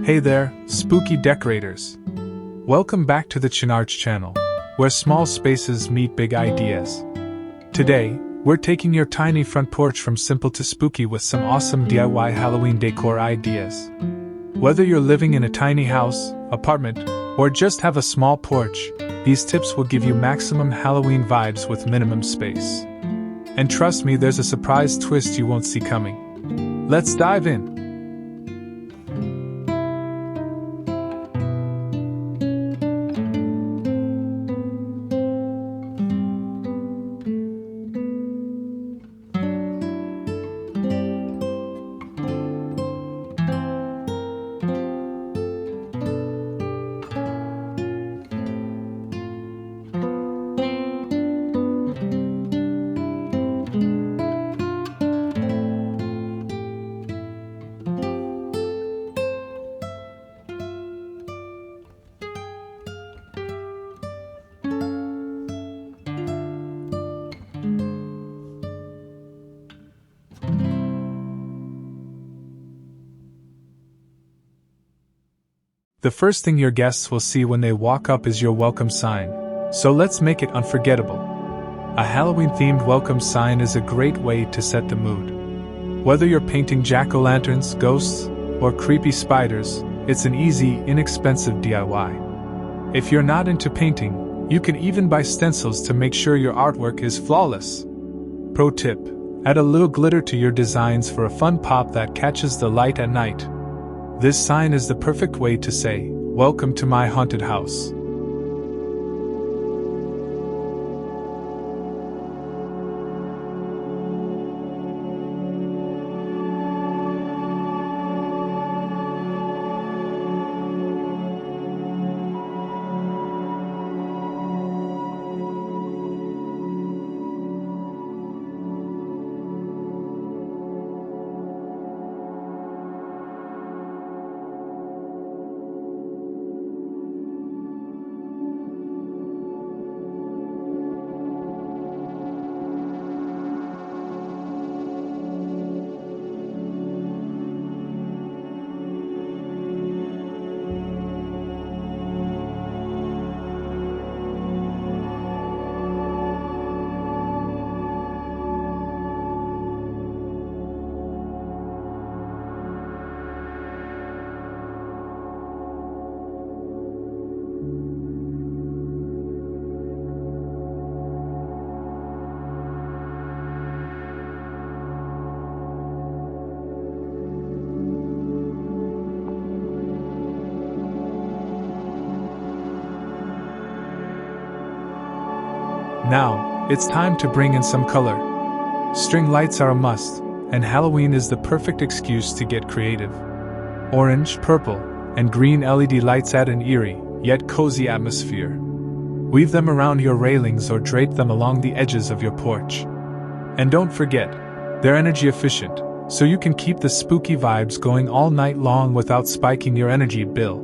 Hey there, spooky decorators. Welcome back to the Chen Arch channel, where small spaces meet big ideas. Today, we're taking your tiny front porch from simple to spooky with some awesome DIY Halloween decor ideas. Whether you're living in a tiny house, apartment, or just have a small porch, these tips will give you maximum Halloween vibes with minimum space. And trust me, there's a surprise twist you won't see coming. Let's dive in. The first thing your guests will see when they walk up is your welcome sign, so let's make it unforgettable. A Halloween-themed welcome sign is a great way to set the mood. Whether you're painting jack-o'-lanterns, ghosts, or creepy spiders, it's an easy, inexpensive DIY. If you're not into painting, you can even buy stencils to make sure your artwork is flawless. Pro tip: add a little glitter to your designs for a fun pop that catches the light at night. This sign is the perfect way to say, "Welcome to my haunted house." Now, it's time to bring in some color. String lights are a must, and Halloween is the perfect excuse to get creative. Orange, purple, and green LED lights add an eerie, yet cozy atmosphere. Weave them around your railings or drape them along the edges of your porch. And don't forget, they're energy efficient, so you can keep the spooky vibes going all night long without spiking your energy bill.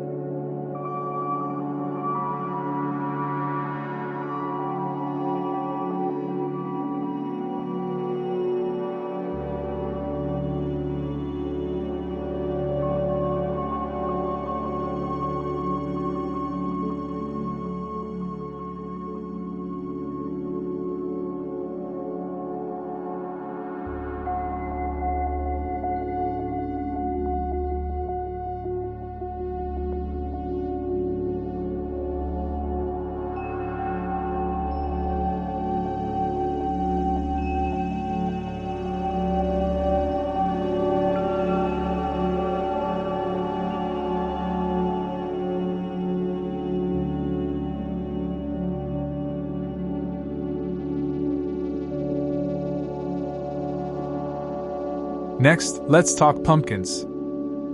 Next, let's talk pumpkins.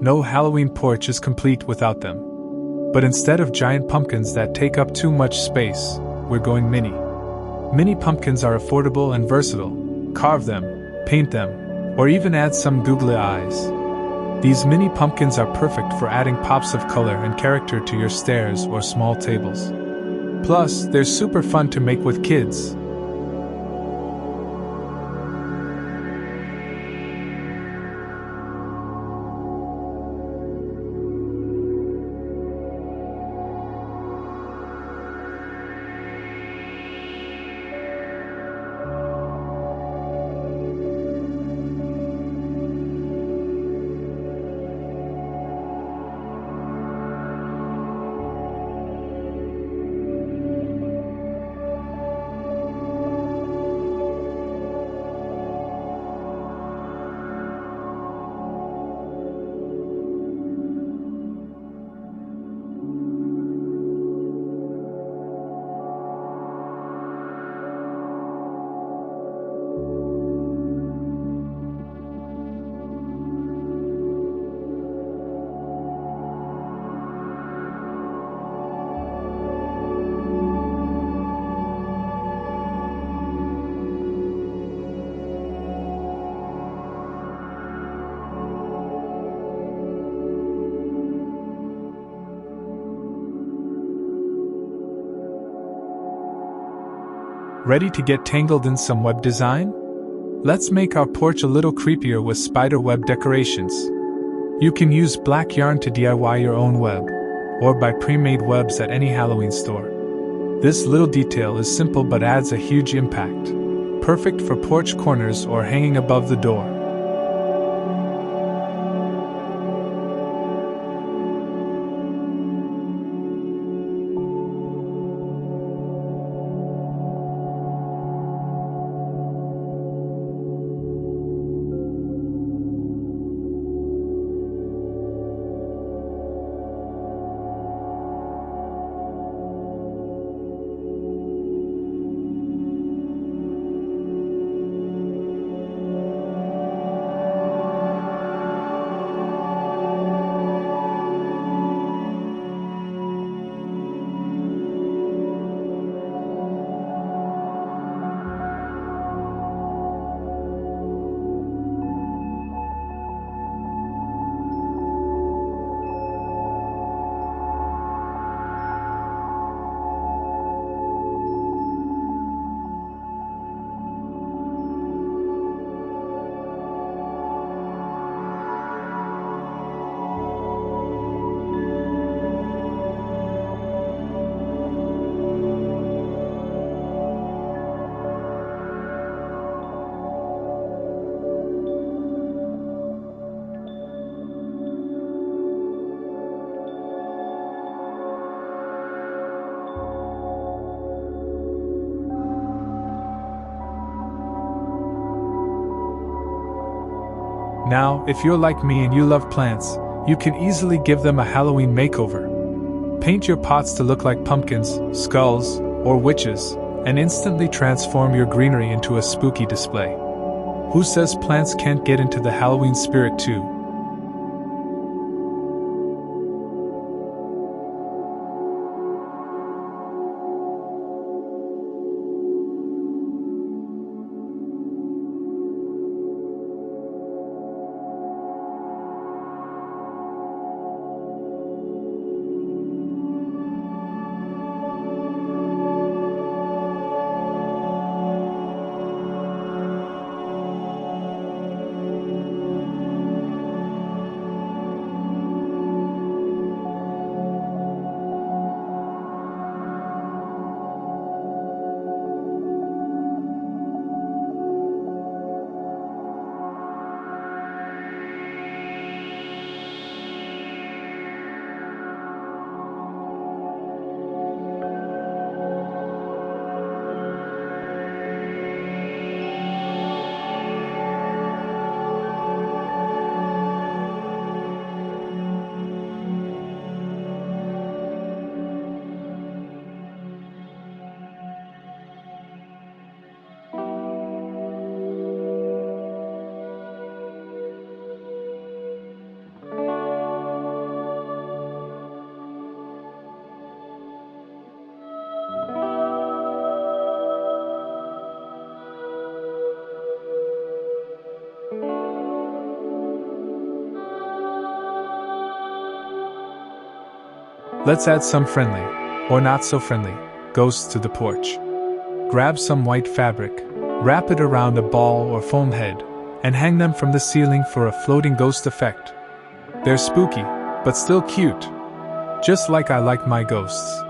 No Halloween porch is complete without them. But instead of giant pumpkins that take up too much space, we're going mini. Mini pumpkins are affordable and versatile. Carve them, paint them, or even add some googly eyes. These mini pumpkins are perfect for adding pops of color and character to your stairs or small tables. Plus, they're super fun to make with kids. Ready to get tangled in some web design? Let's make our porch a little creepier with spider web decorations. You can use black yarn to DIY your own web, or buy pre-made webs at any Halloween store. This little detail is simple but adds a huge impact. Perfect for porch corners or hanging above the door. Now, if you're like me and you love plants, you can easily give them a Halloween makeover. Paint your pots to look like pumpkins, skulls, or witches, and instantly transform your greenery into a spooky display. Who says plants can't get into the Halloween spirit too? Let's add some friendly, or not so friendly, ghosts to the porch. Grab some white fabric, wrap it around a ball or foam head, and hang them from the ceiling for a floating ghost effect. They're spooky, but still cute. Just like I like my ghosts.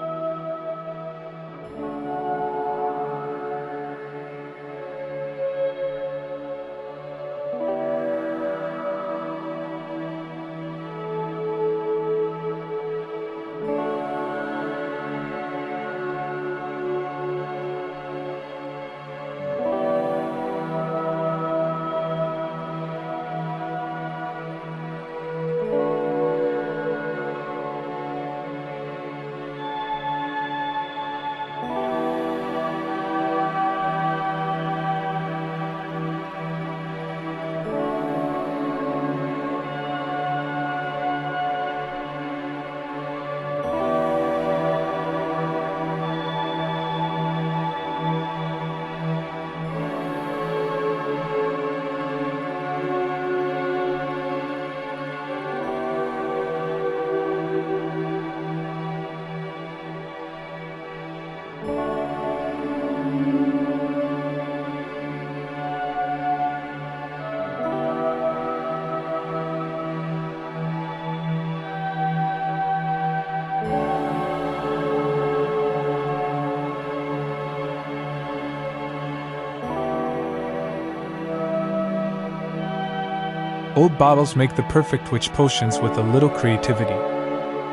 Old bottles make the perfect witch potions with a little creativity.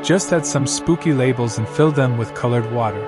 Just add some spooky labels and fill them with colored water.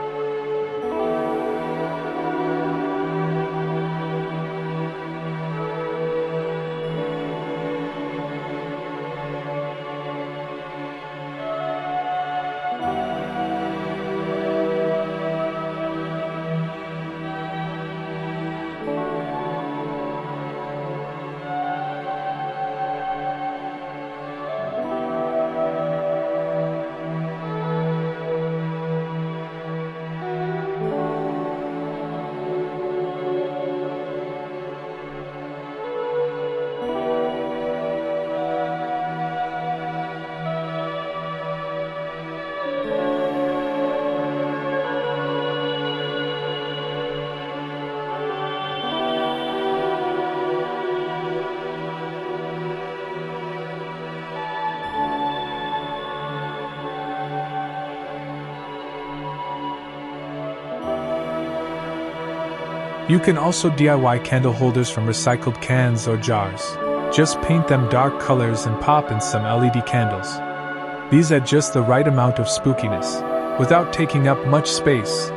You can also DIY candle holders from recycled cans or jars. Just paint them dark colors and pop in some LED candles. These add just the right amount of spookiness, without taking up much space.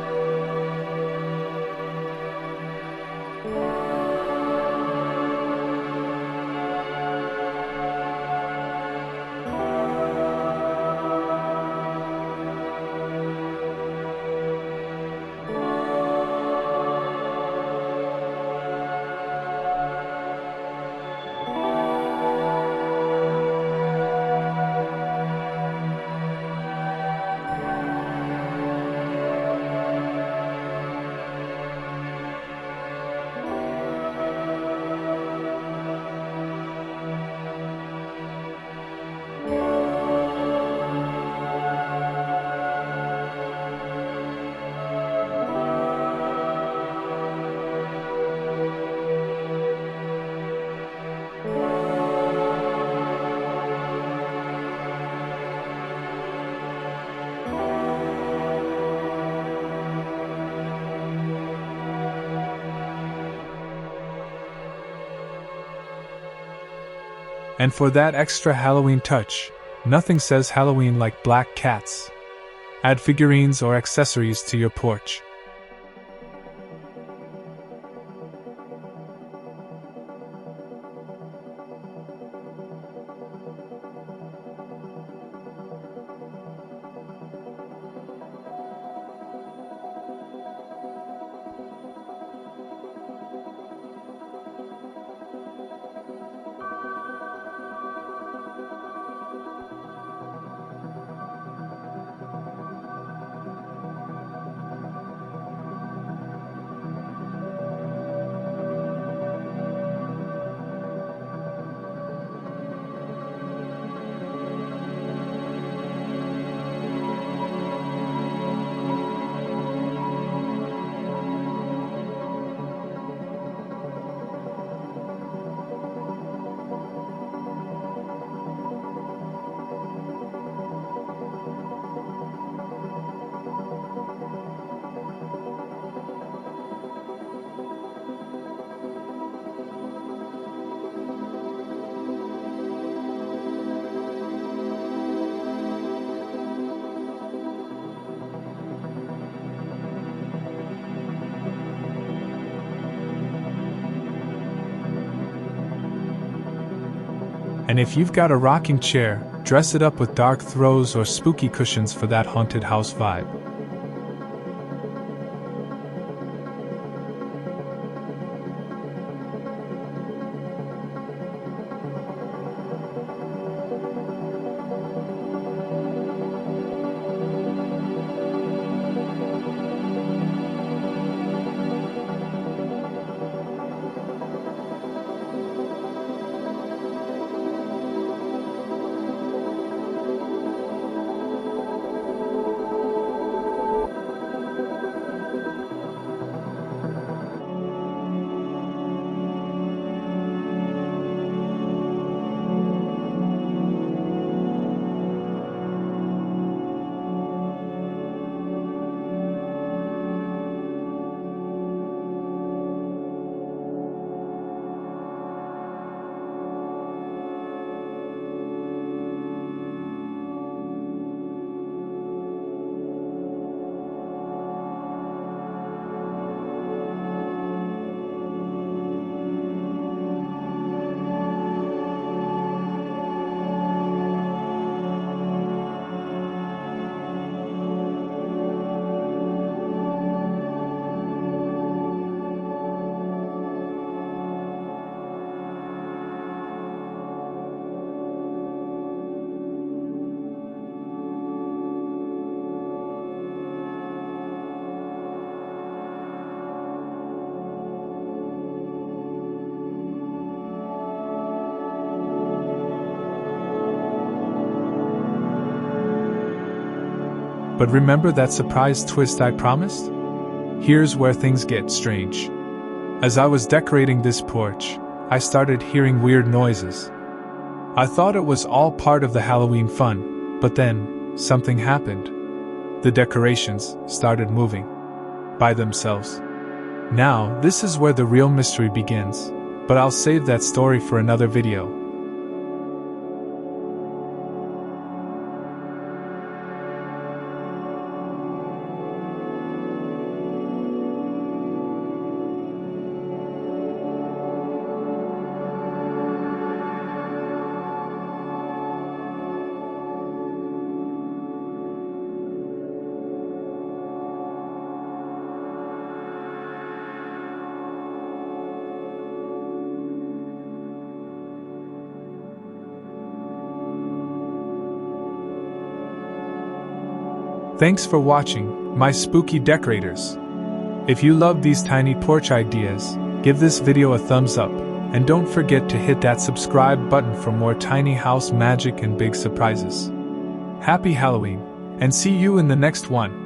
And for that extra Halloween touch, nothing says Halloween like black cats. Add figurines or accessories to your porch. And if you've got a rocking chair, dress it up with dark throws or spooky cushions for that haunted house vibe. But remember that surprise twist I promised? Here's where things get strange. As I was decorating this porch, I started hearing weird noises. I thought it was all part of the Halloween fun, but then, something happened. The decorations started moving. By themselves. Now, this is where the real mystery begins, but I'll save that story for another video. Thanks for watching, my spooky decorators. If you love these tiny porch ideas, give this video a thumbs up, and don't forget to hit that subscribe button for more tiny house magic and big surprises. Happy Halloween, and see you in the next one.